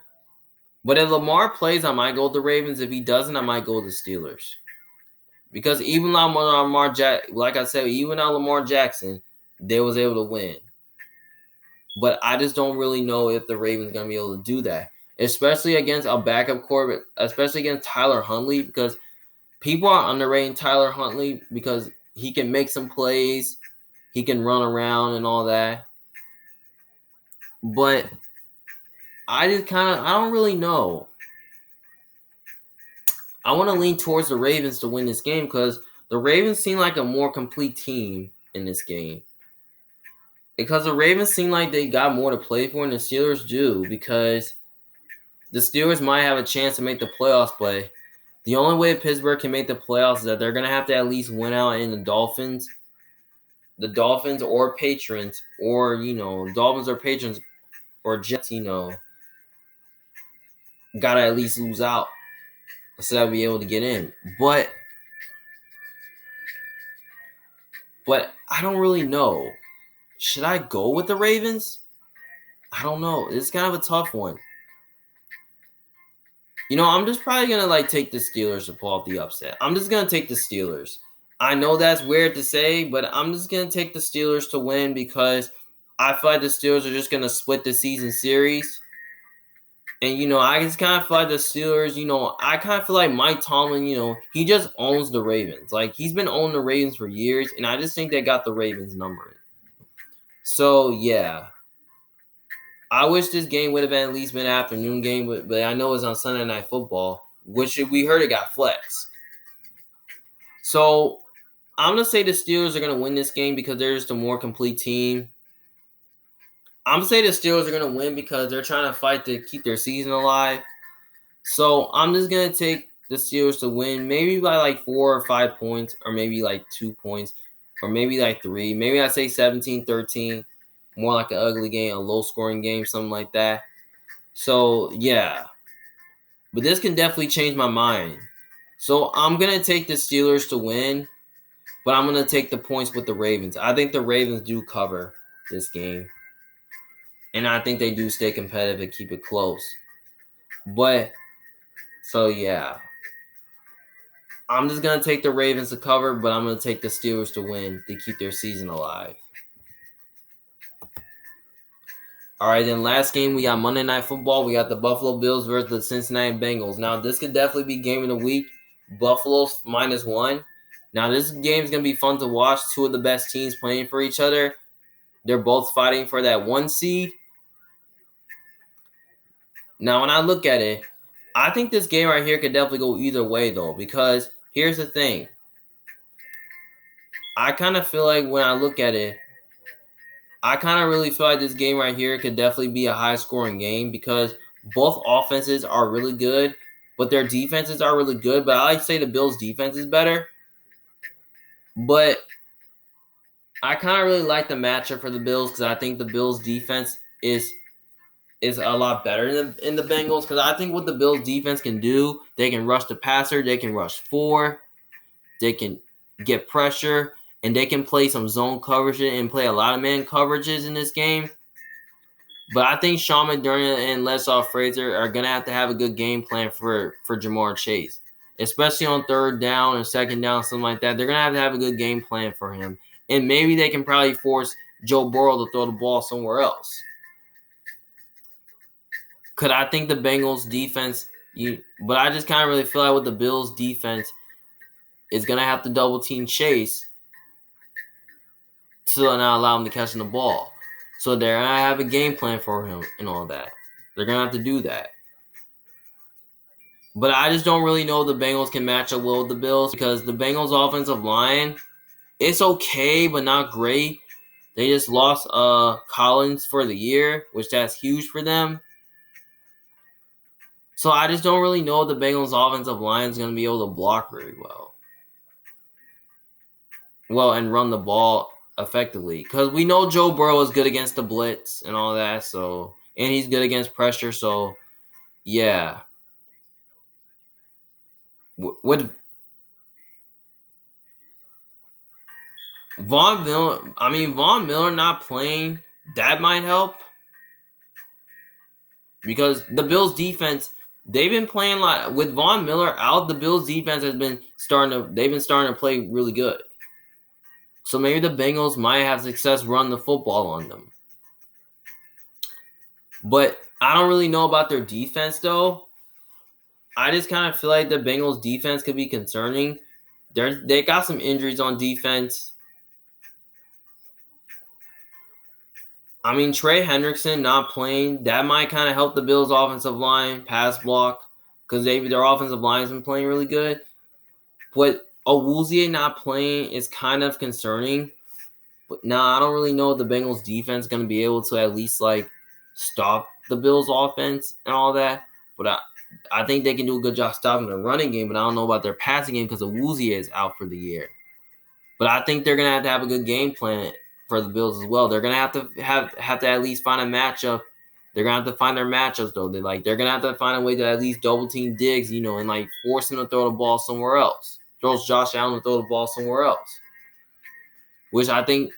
But if Lamar plays, I might go with the Ravens. If he doesn't, I might go with the Steelers. Because even Lamar Jackson, they was able to win. But I just don't really know if the Ravens are going to be able to do that. Especially against a backup quarterback, especially against Tyler Huntley. Because people are underrating Tyler Huntley because he can make some plays, he can run around and all that. But I don't really know. I want to lean towards the Ravens to win this game because the Ravens seem like a more complete team in this game. Because the Ravens seem like they got more to play for than the Steelers do, because the Steelers might have a chance to make the playoffs, but the only way Pittsburgh can make the playoffs is that they're going to have to at least win out in the Dolphins or Patriots, or, Dolphins or Patriots or Jets, got to at least lose out so that be able to get in. But I don't really know. Should I go with the Ravens? I don't know. It's kind of a tough one. I'm just probably going to take the Steelers to pull off the upset. I'm just going to take the Steelers. I know that's weird to say, but I'm just going to take the Steelers to win because I feel like the Steelers are just going to split the season series. And, I just kind of feel like the Steelers, I kind of feel like Mike Tomlin, he just owns the Ravens. He's been owning the Ravens for years, and I just think they got the Ravens number. So, yeah. I wish this game would have at least been an afternoon game, but I know it's on Sunday Night Football, which we heard it got flexed. So, I'm going to say the Steelers are going to win this game because they're just a more complete team. I'm going to say the Steelers are going to win because they're trying to fight to keep their season alive. So, I'm just going to take the Steelers to win, maybe by 4 or 5 points, or maybe 2 points, or maybe 3. Maybe I say 17-13. More like an ugly game, a low-scoring game, something like that. So, yeah. But this can definitely change my mind. So, I'm going to take the Steelers to win, but I'm going to take the points with the Ravens. I think the Ravens do cover this game. And I think they do stay competitive and keep it close. But, so, yeah. I'm just going to take the Ravens to cover, but I'm going to take the Steelers to win to keep their season alive. All right, then last game, we got Monday Night Football. We got the Buffalo Bills versus the Cincinnati Bengals. Now, this could definitely be game of the week. Buffalo's -1. Now, this game is going to be fun to watch. Two of the best teams playing for each other. They're both fighting for that 1 seed. Now, when I look at it, I think this game right here could definitely go either way, though, because here's the thing. I kind of feel like when I look at it, I kind of really feel like this game right here could definitely be a high-scoring game because both offenses are really good, but their defenses are really good. But I like to say the Bills' defense is better. But I kind of really like the matchup for the Bills because I think the Bills' defense is a lot better than the Bengals because I think what the Bills' defense can do, they can rush the passer, they can rush 4, they can get pressure, and they can play some zone coverage and play a lot of man coverages in this game. But I think Sean McDermott and Les Frazier are going to have a good game plan for Ja'Marr Chase, especially on 3rd down or 2nd down, something like that. They're going to have a good game plan for him. And maybe they can probably force Joe Burrow to throw the ball somewhere else. Could I think the Bengals defense, but I just kind of really feel like with the Bills defense is going to have to double team Chase to not allow him to catch the ball. So they're going to have a game plan for him and all that. They're going to have to do that. But I just don't really know the Bengals can match up well with the Bills because the Bengals offensive line, it's okay, but not great. They just lost Collins for the year, which that's huge for them. So I just don't really know if the Bengals offensive line is going to be able to block very well. And run the ball effectively. Because we know Joe Burrow is good against the blitz and all that. So, and he's good against pressure. So, yeah. With Von Miller not playing, that might help. Because the Bills defense, they've been playing with Von Miller out, the Bills defense they've been starting to play really good. So maybe the Bengals might have success run the football on them. But I don't really know about their defense, though. I just kind of feel like the Bengals defense could be concerning. They got some injuries on defense. I mean, Trey Hendrickson not playing, that might kind of help the Bills' offensive line pass block because their offensive line has been playing really good. But Awuzie not playing is kind of concerning. But I don't really know if the Bengals' defense is going to be able to at least like stop the Bills' offense and all that. But I think they can do a good job stopping the running game, but I don't know about their passing game because Awuzie is out for the year. But I think they're going to have a good game plan for the Bills as well. They're going to have to at least find a matchup. They're going to have to find their matchups, though. They're going to have to find a way to at least double team Diggs, and like force him to throw the ball somewhere else. Throws Josh Allen to throw the ball somewhere else. But I think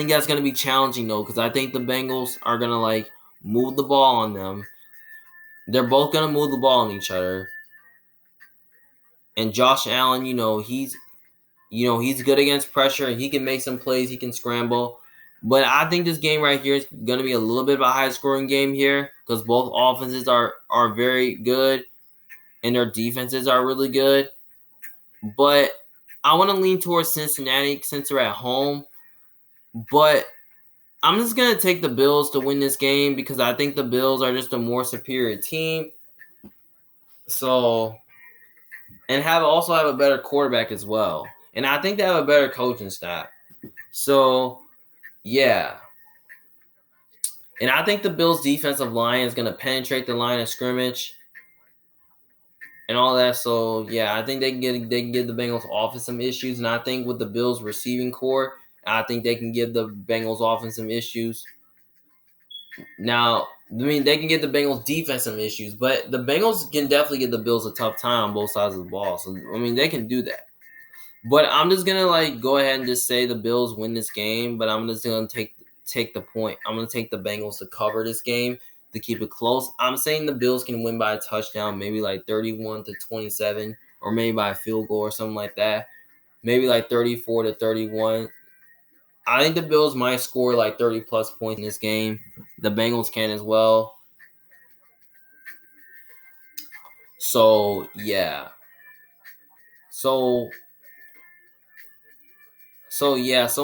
that's going to be challenging, though, because I think the Bengals are going to like move the ball on them. They're both going to move the ball on each other. And Josh Allen, he's good against pressure. He can make some plays. He can scramble. But I think this game right here is going to be a little bit of a high-scoring game here because both offenses are very good and their defenses are really good. But I want to lean towards Cincinnati since they're at home. But I'm just going to take the Bills to win this game because I think the Bills are just a more superior team. So, and also have a better quarterback as well. And I think they have a better coaching staff. So, yeah. And I think the Bills' defensive line is going to penetrate the line of scrimmage and all that. So, yeah, I think they can give the Bengals offense some issues. And I think with the Bills' receiving core, I think they can give the Bengals offense some issues. Now, I mean, they can get the Bengals defense some issues, but the Bengals can definitely give the Bills a tough time on both sides of the ball. So, I mean, they can do that. But I'm just going to, go ahead and just say the Bills win this game, but I'm just going to take the point. I'm going to take the Bengals to cover this game, to keep it close. I'm saying the Bills can win by a touchdown, maybe 31-27, or maybe by a field goal or something like that. Maybe 34-31. I think the Bills might score 30-plus points in this game. The Bengals can as well. So, yeah. So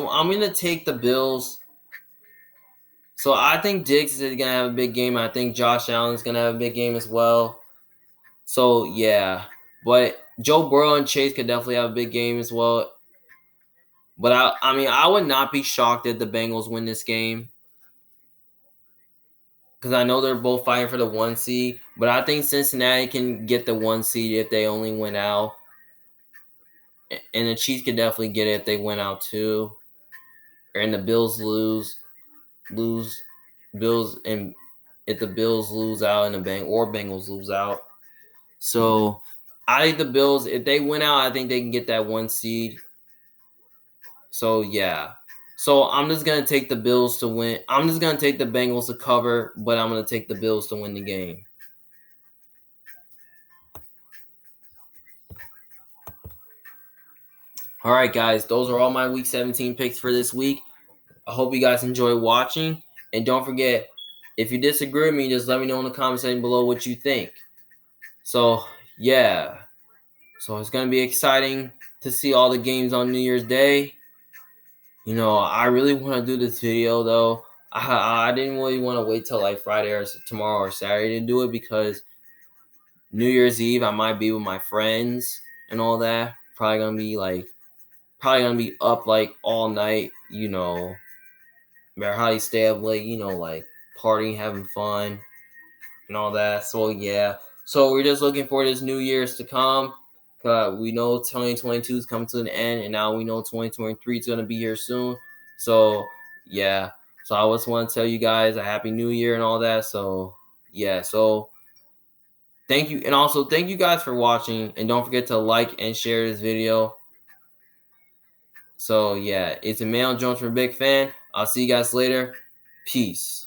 I'm going to take the Bills. So I think Diggs is going to have a big game. I think Josh Allen is going to have a big game as well. So, yeah. But Joe Burrow and Chase could definitely have a big game as well. But, I would not be shocked if the Bengals win this game. Because I know they're both fighting for the 1 seed. But I think Cincinnati can get the 1 seed if they only win out. And the Chiefs could definitely get it if they win out too. And the Bills lose. Bills, and if the Bills lose out and Bengals lose out. So I think the Bills, if they win out, I think they can get that 1 seed. So yeah. So I'm just gonna take the Bills to win. I'm just gonna take the Bengals to cover, but I'm gonna take the Bills to win the game. All right, guys, those are all my Week 17 picks for this week. I hope you guys enjoy watching. And don't forget, if you disagree with me, just let me know in the comment section below what you think. So, yeah. So it's going to be exciting to see all the games on New Year's Day. I really want to do this video, though. I didn't really want to wait till Friday or tomorrow or Saturday to do it because New Year's Eve I might be with my friends and all that. Probably going to be up all night, probably stay up late, partying, having fun and all that. So yeah. So we're just looking for this New Year's to come. We know 2022 is coming to an end, and now we know 2023 is going to be here soon. So yeah. So I just want to tell you guys a Happy New Year and all that. So yeah. So thank you. And also thank you guys for watching. And don't forget to like and share this video. So yeah, it's Emmanuel Jones from Big Fan. I'll see you guys later. Peace.